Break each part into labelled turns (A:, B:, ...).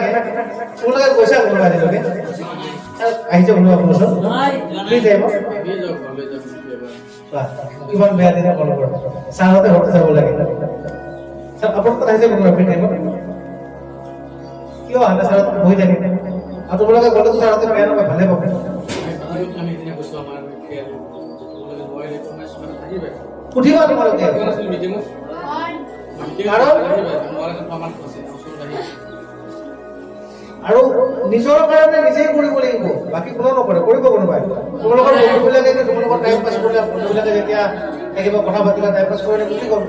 A: নাথাকে তোমালোকে কৈছা কোনোবা এদিনকে আহিছে কোনোবা কোনো ফ্ৰী টাইমত কিমান বেয়া দিনে মন কৰা ছাৰহঁতে ঘৰত যাব লাগে ছাৰ আপোনাৰ তাত আহিছে কোনোবা ফ্ৰী টাইমত কিয় আহা ছাৰ বহি থাকে আৰু তোমালোকে গ'লেতো ছাৰহঁতে বেয়া নকয় ভালে পাব সুধিবা তোমালোকে আৰু নিজৰ কাৰণে নিজেই কৰিব লাগিব বাকী কোনো নকৰে কৰিব কোনোবাই তোমালোকৰ বন্ধুবিলাকে তোমালোকৰ টাইম পাছ কৰিলে বন্ধুবিলাকে যেতিয়া থাকিব কথা পাতিলা টাইম পাছ কৰিলে গুচি গ'ল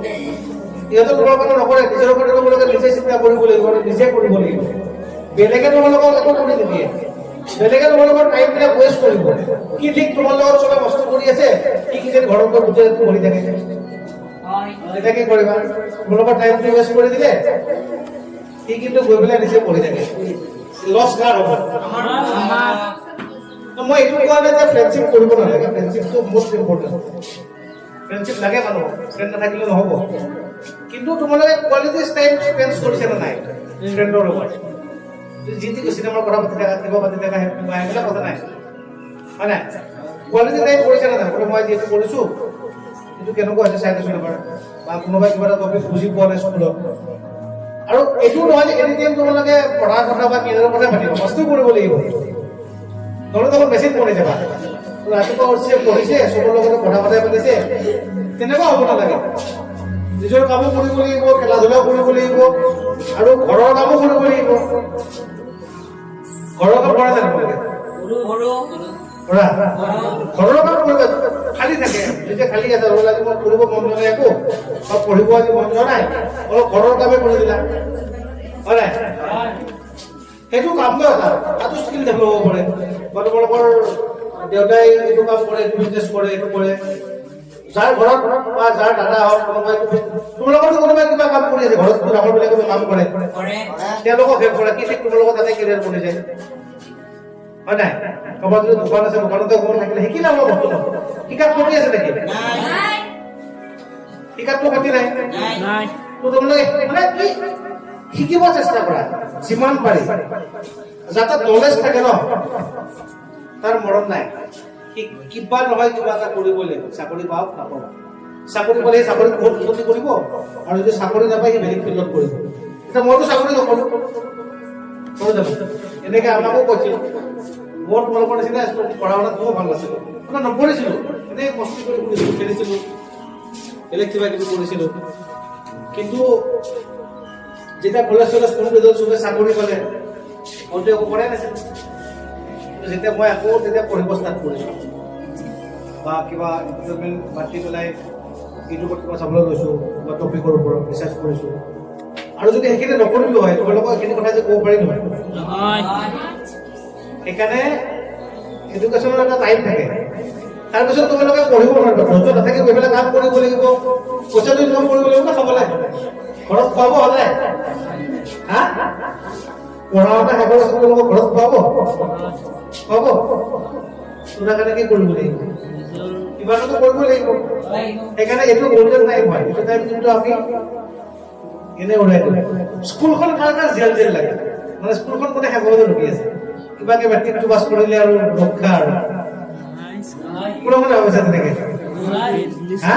A: সিহঁতে তোমাৰ কাৰণে নকৰে নিজৰ কাৰণে তোমালোকে নিজে চিন্তা কৰিব লাগিব নিজে কৰিব লাগিব বেলেগে তোমালোকক একো কৰি নিদিয়ে বেলেগে তোমালোকৰ টাইমবিলাক ৱেষ্ট কৰিব কি ঠিক তোমাৰ লগত চবে কষ্ট কৰি আছে কি কিজানি ঘৰত গৈ গোটেই কৰি থাকে এটা কি কৰিবা তোমালোকৰ টাইমটো ৱেষ্ট কৰি দিলে সি কিন্তু গৈ পেলাই নিজে পঢ়ি থাকে লছ কাৰ হ'ব মই এইটো কোৱা নাই যে ফ্ৰেণ্ডশ্বিপ কৰিব নালাগে ফ্ৰেণ্ডশ্বিপটো মষ্ট ইম্পৰ্টেণ্ট ফ্ৰেণ্ডশ্বিপ লাগে মানুহক ফ্ৰেণ্ড নাথাকিলে নহ'ব কিন্তু তোমালোকে কোৱালিটি টাইম স্পেণ্ড কৰিছে নে নাই ফ্ৰেণ্ডৰ লগত যি টি চিনেমাৰ কথা পাতি থাকা কিবা পাতি থাকা সেইবিলাক কথা নাই হয় নাই কোৱালিটি টাইম কৰিছে নে নাই বোলে মই যিহেতু কৰিছোঁ এইটো কেনেকুৱা হৈছে চাই দিছোঁ এবাৰ বা কোনোবাই কিবা এটা টপিক বুজি পোৱা নাই স্কুলত আৰু এইটো নহয় যে এনি টাইম তোমালোকে পঢ়াৰ কথা বা নিজৰ কথা পাতিব মস্তি কৰিব লাগিব নহ'লে তখন মেছেজ পঢ়ি যাবা ৰাতিপুৱা উঠিছে পঢ়িছে চবৰ লগতে কথা কথাই পাতিছে তেনেকুৱা হ'ব নালাগে নিজৰ কামো কৰিব লাগিব খেলা ধূলাও কৰিব লাগিব আৰু ঘৰৰ কামো কৰিব লাগিব ঘৰৰ কাম কৰা জানো ঘৰৰ কাম কৰিব খালী থাকে যেতিয়া খালী আছে ৰ'ল আজি মই কৰিব মন যোৱা নাই একো বা পঢ়িব আজি মন যোৱা নাই অলপ ঘৰৰ কামে কৰি দিলা হয় নাই সেইটো কাম ন এটা তাতো স্কিল ডেভেলপ হ'ব পাৰে বা তোমালোকৰ দেউতাই এইটো কাম কৰে এইটো বিজনেছ কৰে এইটো কৰে যাৰ ঘৰত বা যাৰ দাদা হওক কোনোবাই তোমালোকৰতো কোনোবাই কিবা কাম কৰি আছে ঘৰত ডাঙৰবিলাকে কিবা কাম কৰে তেওঁলোকক হেল্প কৰে কি ঠিক তোমালোকৰ তাতে কেৰিয়াৰ বনি যায় হয় নাই ক'ৰবাত যদি দোকান আছে দোকানতে অকণমান থাকিলে শিকিলা আমাৰ বস্তু শিকাত ক্ষতি আছে নেকি শিকাতটো ক্ষতি নাই তোমালোকে মানে কি শিকিব চেষ্টা কৰা যিমান পাৰি যাতে নলেজ থাকে ন তাৰ মৰণ নাই কিবা নহয় কিবা এটা কৰিবই লাগিব চাকৰি পাওক নাপাওক চাকৰি পালে চাকৰিত বহুত উন্নতি কৰিব আৰু যদি চাকৰি নাপায় সি বেলেগ ফিল্ডত কৰিব এতিয়া মইতো চাকৰি নকৰোঁ কৰো জানো এনেকৈ আমাকো কৈছিল মোৰ তোমালোকৰ নিচিনা পঢ়া শুনাত খুব ভাল নাছিলোঁ মানে নপঢ়িছিলোঁ এনেই মস্তি কৰি কৰিছিলোঁ খেলিছিলোঁ বেলেগ কিবা কিবি কৰিছিলোঁ কিন্তু যেতিয়া কলেজ চলেজ কমপ্লিট হ'ল চবে চাকৰি পালে মইতো একো কৰাই নাছিলোঁ যেতিয়া মই আকৌ তেতিয়া পঢ়িব ষ্টাৰ্ট কৰিছোঁ বা কিবা ইনভেষ্টমেণ্ট মাতি পেলাই ইউটিউবত কিবা চাবলৈ লৈছোঁ বা টপিকৰ ওপৰত ৰিচাৰ্চ কৰিছোঁ আৰু যদি সেইখিনি নকৰিলোঁ হয় তোমালোকক এইখিনি কথা যে ক'ব পাৰিলোঁ হয় সেইকাৰণে এডুকেশ্যনৰ এটা টাইম থাকে তাৰপিছত তোমালোকে পঢ়িব নোৱাৰিবা ধৈৰ্য নাথাকে গৈ পেলাই কাম কৰিব লাগিব পইচাটো ইনকাম কৰিব লাগিব না খাবলৈ ঘৰত খুৱাব সদায় হা পঢ়া শুনা শেষ হোৱাৰ পিছত তোমালোকক ঘৰত খুৱাব খুৱাব তোমাৰ কাৰণে কি কৰিব লাগিব কিবা এটা কৰিব লাগিব সেইকাৰণে এইটো গল্ডেন টাইম হয় এইটো টাইম কিন্তু আমি এনেই উৰাই দিওঁ স্কুলখন কাৰণে জেল জেল লাগে মানে স্কুলখন কোনে শেষ হ'বলৈ ৰখি আছে কিবাকে মেট্ৰিকটো পাছ কৰিলে আৰু ৰক্ষা আৰু কোনো মনে ভাবিছে তেনেকে হা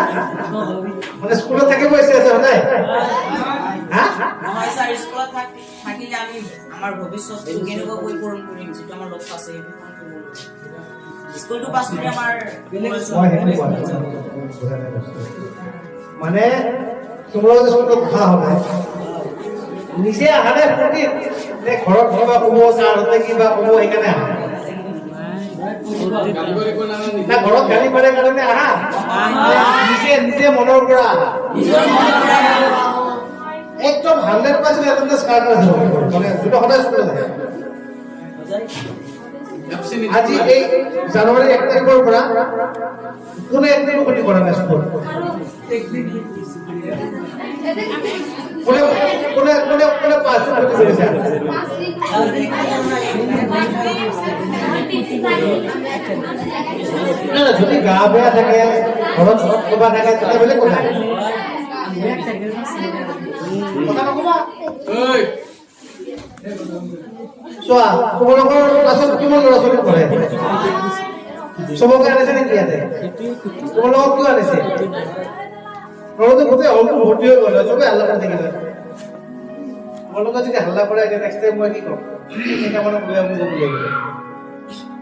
A: মানে স্কুলত থাকিব ইচ্ছা আছে সদায় হা
B: নহয় স্যার স্কুলত থাকিলে আমি আমার ভবিষ্যৎটো কেনেকৈ পূরণ কৰিম যেটো আমাৰ লক্ষ্য আছে স্কুলটো পাছ কৰি আমাৰ
A: মানে তোমালোকে স্কুলত পঢ়া হয় নিজে আহা নাই প্ৰতি ঘৰত কিবা ক'ব ছাৰহঁতে কিবা ক'ব সেইকাৰণে আহা না ঘৰত গালি পাৰে কাৰণে আহা নিজে নিজে মনৰ পৰা একদম 100% এটেন্ডেন্স কাৰ্ড আছে মানে দুটো সদায় স্কুলত থাকে আজি এই জানুৱাৰী 1 তাৰিখৰ পৰা কোনে একদিনো ক্ষতি কৰা নাই স্কুল কোনে কোনে কোনে পাঁচ ক্ষতি কৰিছে যদি গা বেয়া থাকে ঘৰত কিবা থাকে তেতিয়া বেলেগ কথা কথা নকবা চোৱা তোমালোকৰ ক্লাছত কিমান ল'ৰা ছোৱালী পঢ়ে চবকে আনিছে নেকি ইয়াতে তোমালোকক কিয় আনিছে তোমালোকে গোটেই হলটো ভৰ্তি হৈ গ'ল চবে হাল্লা কৰি থাকিলে তোমালোকে যদি হাল্লা কৰে এতিয়া নেক্সট টাইম মই কি ক'ম কেইটামানক লৈ আমি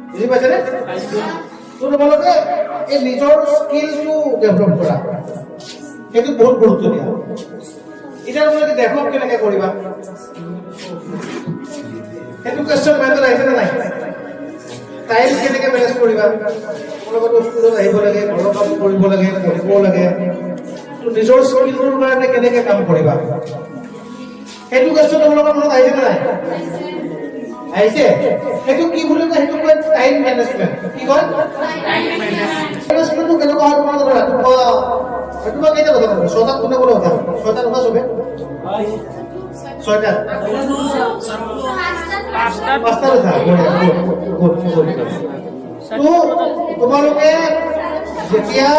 A: বুজি পাইছেনে তোমালোকে এই নিজৰ স্কিলটো ডেভেলপ কৰা সেইটো বহুত গুৰুত্ব দিয়া এতিয়া তোমালোকে ডেভেলপ কেনেকৈ কৰিবা সেইটো কুৱেশ্যন মাইণ্ডত আহিছেনে নাই টাইম কেনেকৈ মেনেজ কৰিবা তোমালোকেতো স্কুলত আহিব লাগে ঘৰৰ কাম কৰিব লাগে পঢ়িব লাগে নিজৰ স্কিলটোৰ কাৰণে কেনেকৈ কাম কৰিবা সেইটো কুৱেশ্যন তোমালোকৰ মনত আহিছেনে নাই আহিছে সেইটো কি বুলি কয় সেইটো কয় টাইম মেনেজমেণ্ট কি কয় মেনেজমেণ্টটো কেনেকুৱা হয় তোমালোকৰ ৰাতিপুৱা কেইটা কথা ক'ব ছটাত কোনে কোনে উঠা ছটাত উঠা চবে ছয়টাত পাঁচটাত উঠা তো তোমালোকে যেতিয়া